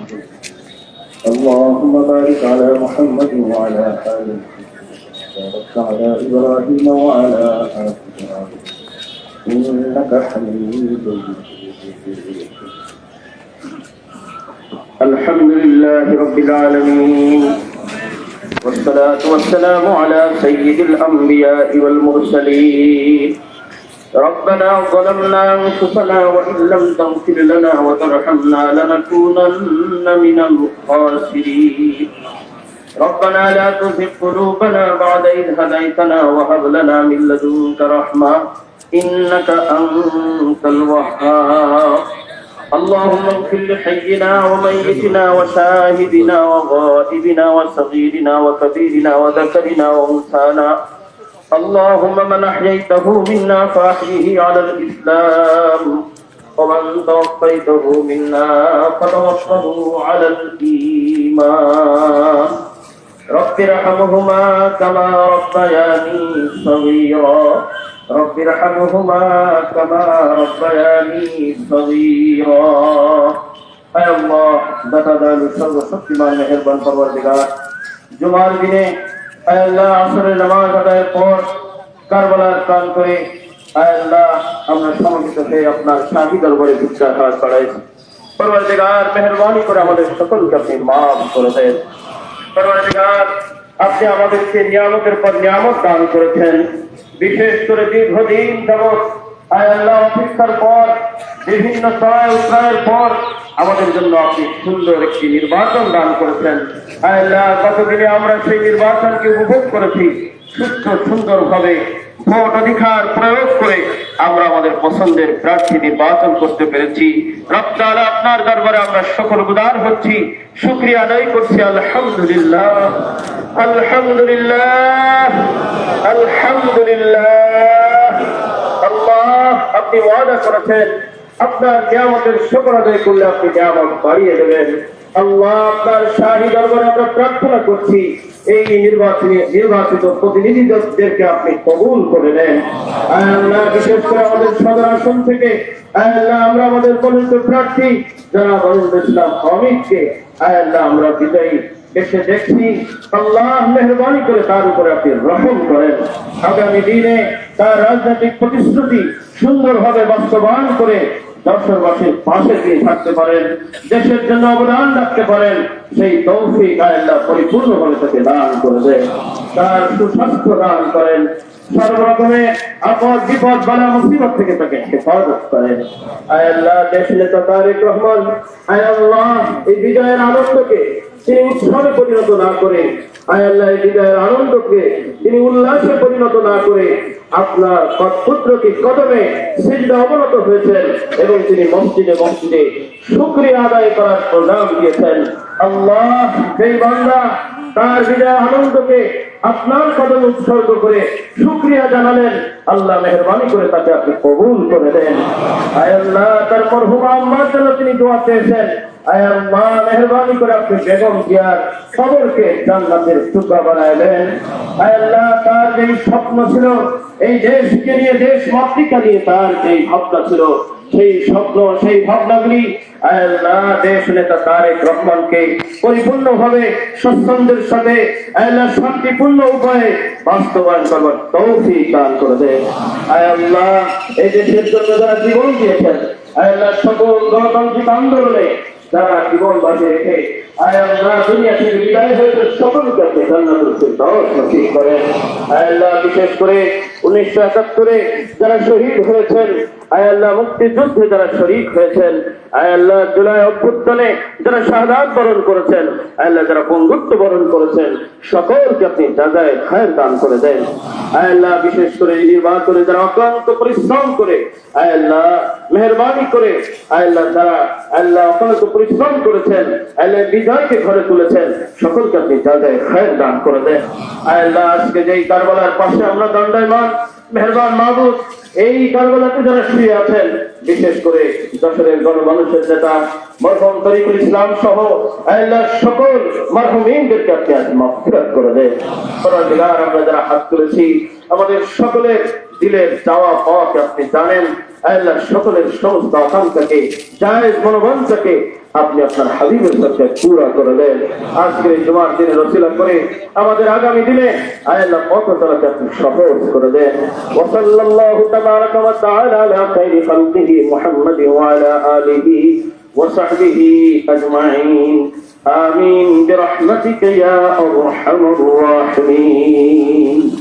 اللهم بارك على محمد وعلى آل محمد وبارك على إبراهيم وعلى آل إبراهيم إنك حميد مجيد. الحمد لله رب العالمين والصلاة والسلام على سيد الأنبياء والمرسلين. ربنا ظلمنا أنفسنا وإن لم تغفر لنا وترحمنا لنكونن من الخاسرين. ربنا لا تزغ قلوبنا بعد إذ هديتنا وهب لنا من لدنك رحمة إنك أنت الوهاب. اللهم اغفر لحينا وميتنا وشاهدنا وغائبنا وصغيرنا وكبيرنا وذكرنا وأنثانا. اللهم من أحييته منا فأحيه على الإسلام ومن توفيته منا فتوفه على الإيمان. رب ارحمهما كما ربياني صغيرا. رب ارحمهما كما ربياني صغيرا. اے اللہ দাতা দয়ালু সর্বশক্তিমান মেহেরবান পরওয়ারদিগার, জুমার দিনে اے اللہ আসরের নামাজ আদায়ের পর কারবালার প্রাণ করে اے اللہ আমরা সমবেত হয়ে আপনার শাহী দরবারে ভিক্ষার হাত বাড়াইছি। পরওয়ারদিগার মেহেরবানি করে আমাদের সকলকে আপনি মাফ করে দেন। পরওয়ারদিগার আপনি আমাদেরকে নিয়ামতের পর নিয়ামত দান করেছেন। বিশেষ করে দীর্ঘদিন যাবৎ আয় আল্লাহ অপেক্ষার পর বিভিন্ন সহায় উত্তরায়ের পর আমাদের জন্য আপনি সুন্দর একটি নির্বাচন দান করেছেন। আয় আল্লাহ কতদিনে আমরা সেই নির্বাচনকে উপভোগ করেছি। সুস্থ সুন্দরভাবে ভোট অধিকার প্রয়োগ করে আমরা আমাদের পছন্দের প্রার্থী নির্বাচন করতে পেরেছি। রব তাআলা আপনার দরবারে আমরা সকল গুদার হচ্ছি, শুকরিয়া আদায় করছি। আলহামদুলিল্লাহ আলহামদুলিল্লাহ আলহামদুলিল্লাহ। আল্লাহ আপনি ওয়াদা করেছেন আপনার নিয়ামতের শুকর আদায় করলে আপনি নিয়ামত বাড়িয়ে দেবেন। আল্লাহ আপনার শাহী দরবারে আমরা প্রার্থনা করছি এই নির্বাচিত প্রতিনিধিদেরকে আপনি কবুল করে নেন। আল্লাহ বিশেষ করে আমাদের সদর আসন থেকে আল্লাহ আমরা আমাদের মনোনীত প্রার্থী জনাব আমিনুল ইসলাম অমিতকে আল্লাহ আমরা বিজয়ী এসে দেখছি। আল্লাহ মেহরবানি করে তার উপরে আপনি রহম করেন। আগামী দিনে তার রাজনৈতিক প্রতিশ্রুতি সুন্দরভাবে বাস্তবায়ন করে দর্শকবাসীর পাশে গিয়ে থাকতে পারেন, দেশের জন্য অবদান রাখতে পারেন, সেই তৌফিক আল্লাহ পরিপূর্ণভাবে তাকে দান করে দেন। তার সুস্বাস্থ্য দান করেন, সর্বরকমের আপদ বিপদ বালা মুসিবত থেকে তাকে হেফাজত করেন। আয় আল্লাহ দেশ নেতা তারেক রহমান আয় আল্লাহ এই বিজয়ের আনন্দকে তিনি উৎসবে পরিণত না করে, আয় আল্লাহ এই বিজয়ের আনন্দকে তিনি উল্লাসে পরিণত না করে আপনার পুত্রকে কদমে সিজদা অবনত হয়েছেন এবং তিনি মসজিদে মসজিদে শুকরিয়া আদায় করার প্রোগ্রাম দিয়েছেন। আল্লাহ সেই বান্দা তার বিজয় আনন্দকে আপনার কদমে উৎসর্গ করে শুকরিয়া জানালেন। আল্লাহ মেহরবানি করে তাকে আপনি কবুল করে দেন। আয় আল্লাহ তার মরহুমা আম্মার জন্য তিনি দোয়া চেয়েছেন। আয় আল্লাহ মেহরবানি করে আপনি বেগম জিয়ার কবরকে জান্নাতের টুকরা বানায় দেন। আয় আল্লাহ তার যেই স্বপ্ন ছিল এই দেশকে নিয়ে, দেশ মাতৃকা নিয়ে তার যেই ভাবনা ছিল, সেই স্বপ্ন সেই ভাবনাগুলি আয় আল্লাহ দেশ নেতা তারেক রহমানকে পরিপূর্ণভাবে স্বচ্ছন্দের সাথে আয় আল্লাহ শান্তিপূর্ণ উপায়ে বাস্তবায়ন করবার তৌফিক দান করে দেন। আয় আল্লাহ এই দেশের জন্য যারা জীবন দিয়েছেন, আয় আল্লাহ সকল গণতান্ত্রিক আন্দোলনে যারা জীবন বাঁচিয়ে রেখে আয় আল্লাহ দুনিয়া থেকে বিদায় হয়েছে সকলকে আপনি জান্নাতুল ফিরদাউস নসিব করেন। আয় আল্লাহ বিশেষ করে 1971 যারা শহীদ হয়েছেন, আয় আল্লাহ মুক্তিযুদ্ধে যারা শরীক হয়েছেন, আয় আল্লাহ জুলাই অভ্যুত্থানে যারা শাহাদাত বরণ করেছেন, আয় আল্লাহ যারা পঙ্গুত্ব বরণ করেছেন, সকলকে আপনি জাযায়ে খায়ের দান করে দেন। আয় আল্লাহ বিশেষ করে নির্বাচনে যারা অক্লান্ত পরিশ্রম করে, আয় আল্লাহ মেহরবানি করে আয় আল্লাহ যারা আল্লাহ অক্লান্ত পরিশ্রম করেছেন, আল্লাহ বিজয়কে ঘরে তুলেছেন, সকলকে আপনি জাযায়ে খায়ের দান করে দেন। আয় আল্লাহ আজকে যেই কারবালার পাশে আমরা দণ্ডায়মান, মেহরবান মাহবুব এই কারবালাতে যারা শুয়ে আছেন, বিশেষ করে যশোরের গণমানুষের নেতা মরহুম তরিকুল ইসলাম সহ আল্লাহ সকল মরহুমিনদেরকে আপনি আজ মাগফিরাত করে দেন। পরওয়ারদিগার আমরা যারা হাত তুলেছি আমাদের সকলের দিলের চাওয়া পাওয়াকে আপনি জানেন। আল্লাহ সকলের সমস্ত আকাঙ্ক্ষাকে, জায়েজ মনোবাঞ্ছাকে আপনি আপনার হাবিবের সাথে পুরা করে দেন। আজকের এই জুমার দিনে রসিলা করে আমাদের আগামী দিনে আল্লাহ পথ চলাতে আপনি সহজ করে দেন। ওয়া সাল্লাল্লাহু তাবারাকা ওয়া তাআলা আলা খায়রি খালকিহি মুহাম্মাদিন ওয়া আলা আলিহি ওয়া সাহবিহি আজমাইন। আমিন বিরহমাতিকা ইয়া আরহামার রাহিমিন।